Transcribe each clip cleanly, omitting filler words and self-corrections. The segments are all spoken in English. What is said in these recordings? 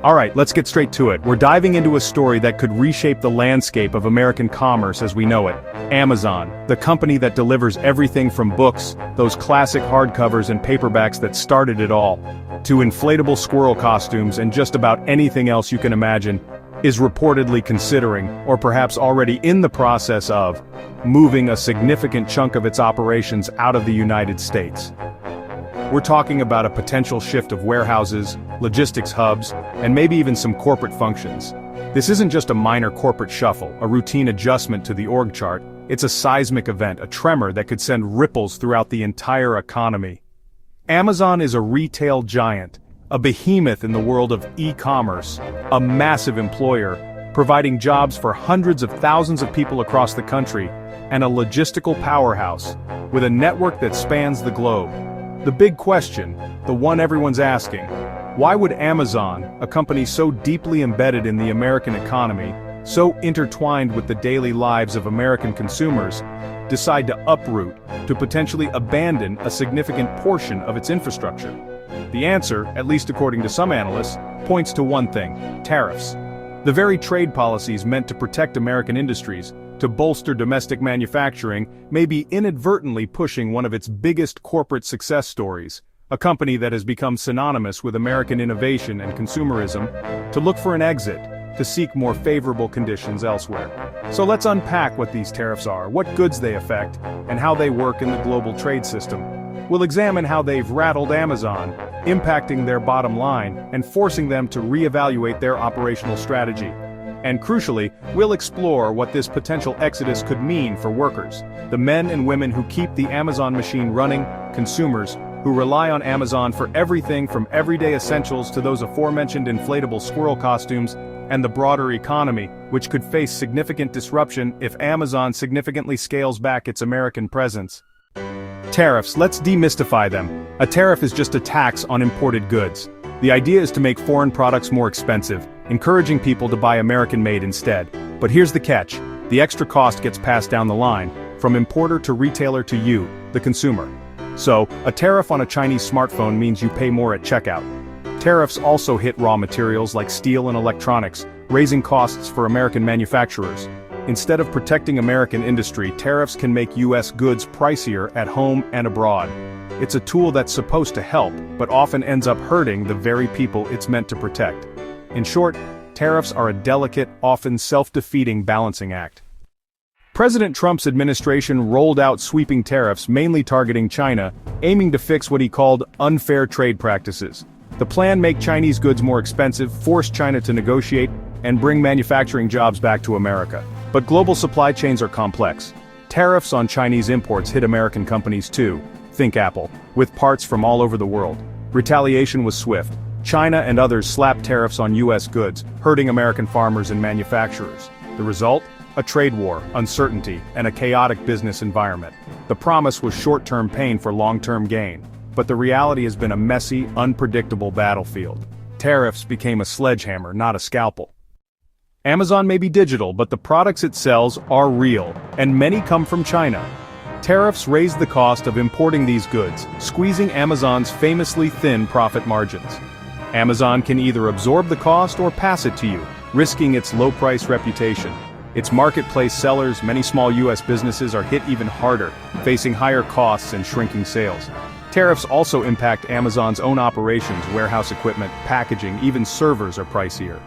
Alright, let's get straight to it. We're diving into a story that could reshape the landscape of American commerce as we know it. Amazon, the company that delivers everything from books, those classic hardcovers and paperbacks that started it all, to inflatable squirrel costumes and just about anything else you can imagine, is reportedly considering, or perhaps already in the process of, moving a significant chunk of its operations out of the United States. We're talking about a potential shift of warehouses, logistics hubs, and maybe even some corporate functions. This isn't just a minor corporate shuffle, a routine adjustment to the org chart, it's a seismic event, a tremor that could send ripples throughout the entire economy. Amazon is a retail giant, a behemoth in the world of e-commerce, a massive employer, providing jobs for hundreds of thousands of people across the country, and a logistical powerhouse, with a network that spans the globe. The big question, the one everyone's asking, why would Amazon, a company so deeply embedded in the American economy, so intertwined with the daily lives of American consumers, decide to uproot, to potentially abandon a significant portion of its infrastructure? The answer, at least according to some analysts, points to one thing: tariffs. The very trade policies meant to protect American industries, to bolster domestic manufacturing, may be inadvertently pushing one of its biggest corporate success stories, a company that has become synonymous with American innovation and consumerism, to look for an exit, to seek more favorable conditions elsewhere. So let's unpack what these tariffs are, what goods they affect, and how they work in the global trade system. We'll examine how they've rattled Amazon, impacting their bottom line and forcing them to reevaluate their operational strategy. And crucially, we'll explore what this potential exodus could mean for workers, the men and women who keep the Amazon machine running, consumers who rely on Amazon for everything from everyday essentials to those aforementioned inflatable squirrel costumes, and the broader economy, which could face significant disruption if Amazon significantly scales back its American presence. Tariffs, let's demystify them. A tariff is just a tax on imported goods. The idea is to make foreign products more expensive, encouraging people to buy American-made instead. But here's the catch: the extra cost gets passed down the line, from importer to retailer to you, the consumer. So, a tariff on a Chinese smartphone means you pay more at checkout. Tariffs also hit raw materials like steel and electronics, raising costs for American manufacturers. Instead of protecting American industry, tariffs can make U.S. goods pricier at home and abroad. It's a tool that's supposed to help, but often ends up hurting the very people it's meant to protect. In short, tariffs are a delicate, often self-defeating balancing act. President Trump's administration rolled out sweeping tariffs mainly targeting China, aiming to fix what he called unfair trade practices. The plan make Chinese goods more expensive, force China to negotiate, and bring manufacturing jobs back to America. But global supply chains are complex. Tariffs on Chinese imports hit American companies too. Think Apple, with parts from all over the world. Retaliation was swift. China and others slapped tariffs on U.S. goods, hurting American farmers and manufacturers. The result? A trade war, uncertainty, and a chaotic business environment. The promise was short-term pain for long-term gain. But the reality has been a messy, unpredictable battlefield. Tariffs became a sledgehammer, not a scalpel. Amazon may be digital, but the products it sells are real, and many come from China. Tariffs raise the cost of importing these goods, squeezing Amazon's famously thin profit margins. Amazon can either absorb the cost or pass it to you, risking its low-price reputation. Its marketplace sellers, many small U.S. businesses, are hit even harder, facing higher costs and shrinking sales. Tariffs also impact Amazon's own operations, warehouse equipment, packaging, even servers are pricier.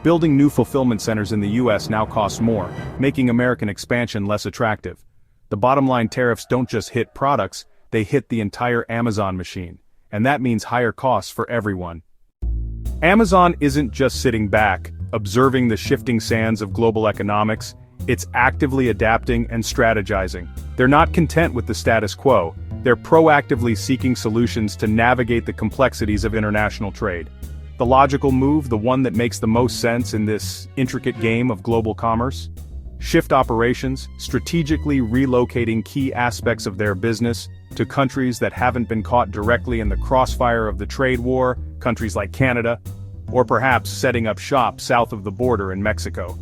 Building new fulfillment centers in the U.S. now costs more, making American expansion less attractive. The bottom line: tariffs don't just hit products, they hit the entire Amazon machine. And that means higher costs for everyone. Amazon isn't just sitting back, observing the shifting sands of global economics, it's actively adapting and strategizing. They're not content with the status quo, they're proactively seeking solutions to navigate the complexities of international trade. The logical move, the one that makes the most sense in this intricate game of global commerce? Shift operations, strategically relocating key aspects of their business to countries that haven't been caught directly in the crossfire of the trade war, countries like Canada, or perhaps setting up shop south of the border in Mexico.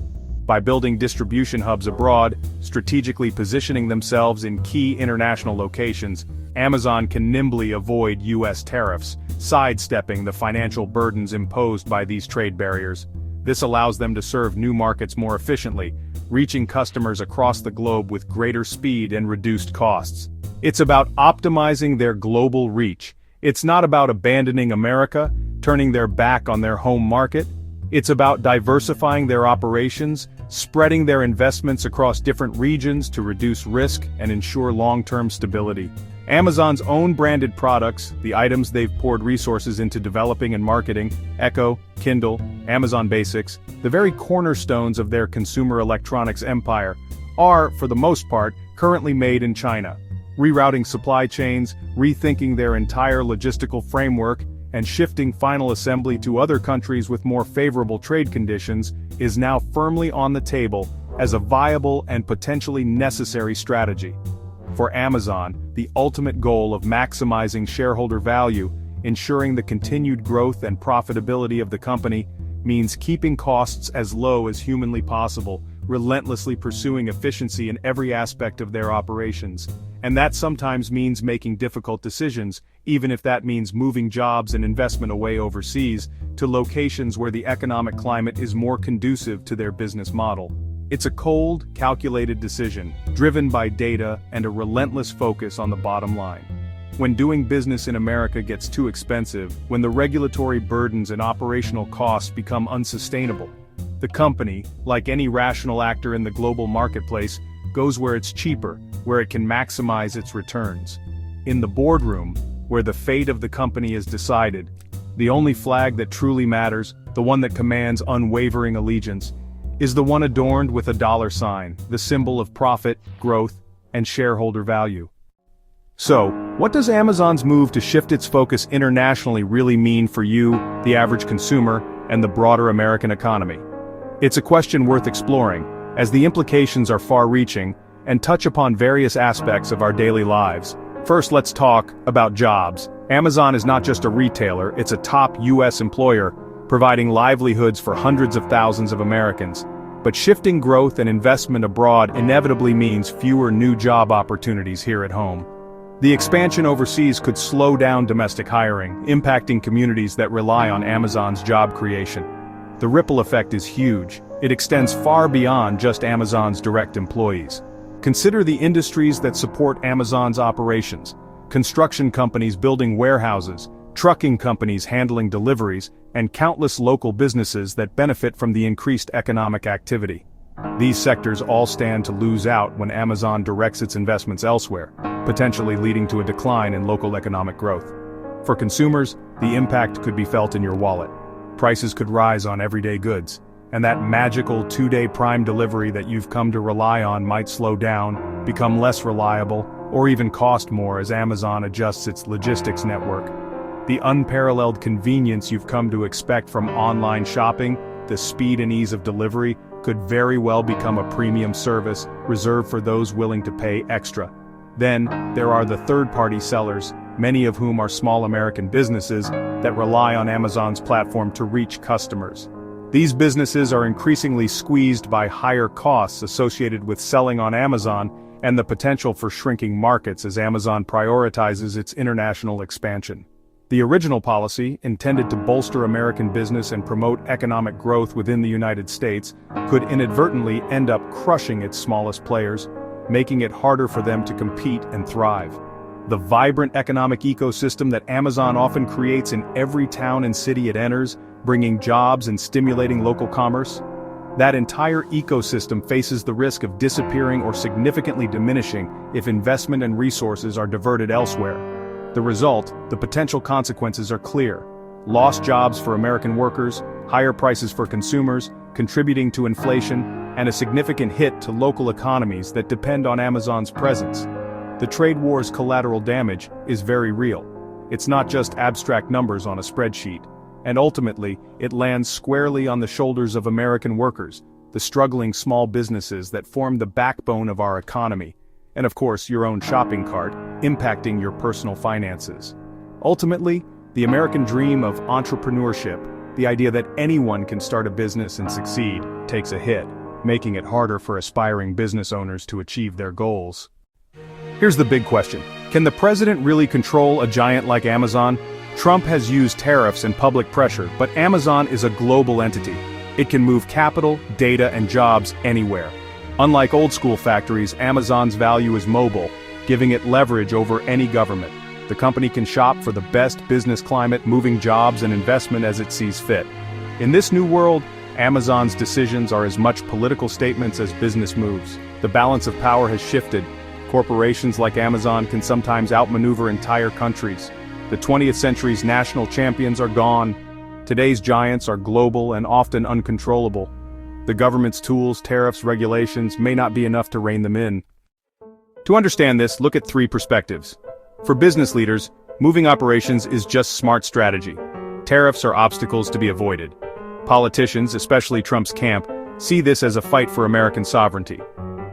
By building distribution hubs abroad, strategically positioning themselves in key international locations, Amazon can nimbly avoid U.S. tariffs, sidestepping the financial burdens imposed by these trade barriers. This allows them to serve new markets more efficiently, reaching customers across the globe with greater speed and reduced costs. It's about optimizing their global reach. It's not about abandoning America, turning their back on their home market. It's about diversifying their operations, spreading their investments across different regions to reduce risk and ensure long-term stability. Amazon's own branded products, the items they've poured resources into developing and marketing, Echo, Kindle, Amazon Basics, the very cornerstones of their consumer electronics empire, are, for the most part, currently made in China. Rerouting supply chains, rethinking their entire logistical framework, and shifting final assembly to other countries with more favorable trade conditions is now firmly on the table as a viable and potentially necessary strategy. For Amazon, the ultimate goal of maximizing shareholder value, ensuring the continued growth and profitability of the company, means keeping costs as low as humanly possible, relentlessly pursuing efficiency in every aspect of their operations. And that sometimes means making difficult decisions, even if that means moving jobs and investment away overseas, to locations where the economic climate is more conducive to their business model. It's a cold, calculated decision, driven by data and a relentless focus on the bottom line. When doing business in America gets too expensive, when the regulatory burdens and operational costs become unsustainable, the company, like any rational actor in the global marketplace, goes where it's cheaper, where it can maximize its returns. In the boardroom, where the fate of the company is decided, the only flag that truly matters, the one that commands unwavering allegiance, is the one adorned with a dollar sign, the symbol of profit, growth, and shareholder value. So, what does Amazon's move to shift its focus internationally really mean for you, the average consumer, and the broader American economy? It's a question worth exploring, as the implications are far-reaching and touch upon various aspects of our daily lives. First, let's talk about jobs. Amazon is not just a retailer, it's a top U.S. employer, providing livelihoods for hundreds of thousands of Americans. But shifting growth and investment abroad inevitably means fewer new job opportunities here at home. The expansion overseas could slow down domestic hiring, impacting communities that rely on Amazon's job creation. The ripple effect is huge. It extends far beyond just Amazon's direct employees. Consider the industries that support Amazon's operations: construction companies building warehouses, trucking companies handling deliveries, and countless local businesses that benefit from the increased economic activity. These sectors all stand to lose out when Amazon directs its investments elsewhere, potentially leading to a decline in local economic growth. For consumers, the impact could be felt in your wallet. Prices could rise on everyday goods, and that magical two-day Prime delivery that you've come to rely on might slow down, become less reliable, or even cost more as Amazon adjusts its logistics network. The unparalleled convenience you've come to expect from online shopping, the speed and ease of delivery, could very well become a premium service reserved for those willing to pay extra. Then, there are the third-party sellers, many of whom are small American businesses that rely on Amazon's platform to reach customers. These businesses are increasingly squeezed by higher costs associated with selling on Amazon and the potential for shrinking markets as Amazon prioritizes its international expansion. The original policy, intended to bolster American business and promote economic growth within the United States, could inadvertently end up crushing its smallest players, making it harder for them to compete and thrive. The vibrant economic ecosystem that Amazon often creates in every town and city it enters, bringing jobs and stimulating local commerce, that entire ecosystem faces the risk of disappearing or significantly diminishing if investment and resources are diverted elsewhere. The result, the potential consequences are clear: lost jobs for American workers, higher prices for consumers, contributing to inflation, and a significant hit to local economies that depend on Amazon's presence. The trade war's collateral damage is very real. It's not just abstract numbers on a spreadsheet. And ultimately, it lands squarely on the shoulders of American workers, the struggling small businesses that form the backbone of our economy, and of course your own shopping cart, impacting your personal finances. Ultimately, the American dream of entrepreneurship, the idea that anyone can start a business and succeed, takes a hit, making it harder for aspiring business owners to achieve their goals. Here's the big question: Can the president really control a giant like Amazon? Trump has used tariffs and public pressure, but Amazon is a global entity. It can move capital, data, and jobs anywhere. Unlike old-school factories, Amazon's value is mobile, giving it leverage over any government. The company can shop for the best business climate, moving jobs and investment as it sees fit. In this new world, Amazon's decisions are as much political statements as business moves. The balance of power has shifted. Corporations like Amazon can sometimes outmaneuver entire countries. The 20th century's national champions are gone. Today's giants are global and often uncontrollable. The government's tools, tariffs, regulations may not be enough to rein them in. To understand this, look at three perspectives. For business leaders, moving operations is just smart strategy. Tariffs are obstacles to be avoided. Politicians, especially Trump's camp, see this as a fight for American sovereignty.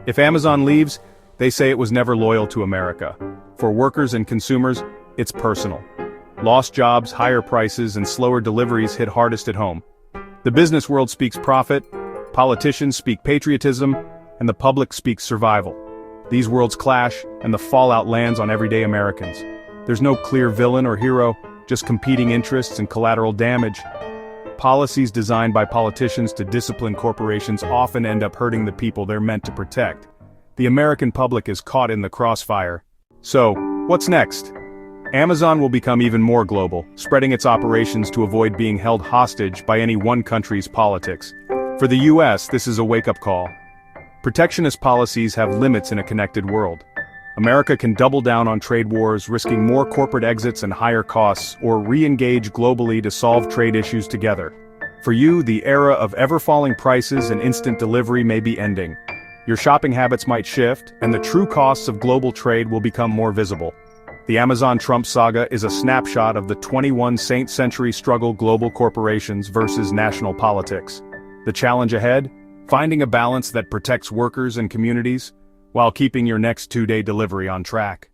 If Amazon leaves, they say it was never loyal to America. For workers and consumers, it's personal. Lost jobs, higher prices, and slower deliveries hit hardest at home. The business world speaks profit, politicians speak patriotism, and the public speaks survival. These worlds clash, and the fallout lands on everyday Americans. There's no clear villain or hero, just competing interests and collateral damage. Policies designed by politicians to discipline corporations often end up hurting the people they're meant to protect. The American public is caught in the crossfire. So, what's next? Amazon will become even more global, spreading its operations to avoid being held hostage by any one country's politics. For the US, this is a wake-up call. Protectionist policies have limits in a connected world. America can double down on trade wars, risking more corporate exits and higher costs, or re-engage globally to solve trade issues together. For you, the era of ever-falling prices and instant delivery may be ending. Your shopping habits might shift, and the true costs of global trade will become more visible. The Amazon-Trump saga is a snapshot of the 21st century struggle global corporations versus national politics. The challenge ahead? Finding a balance that protects workers and communities, while keeping your next two-day delivery on track.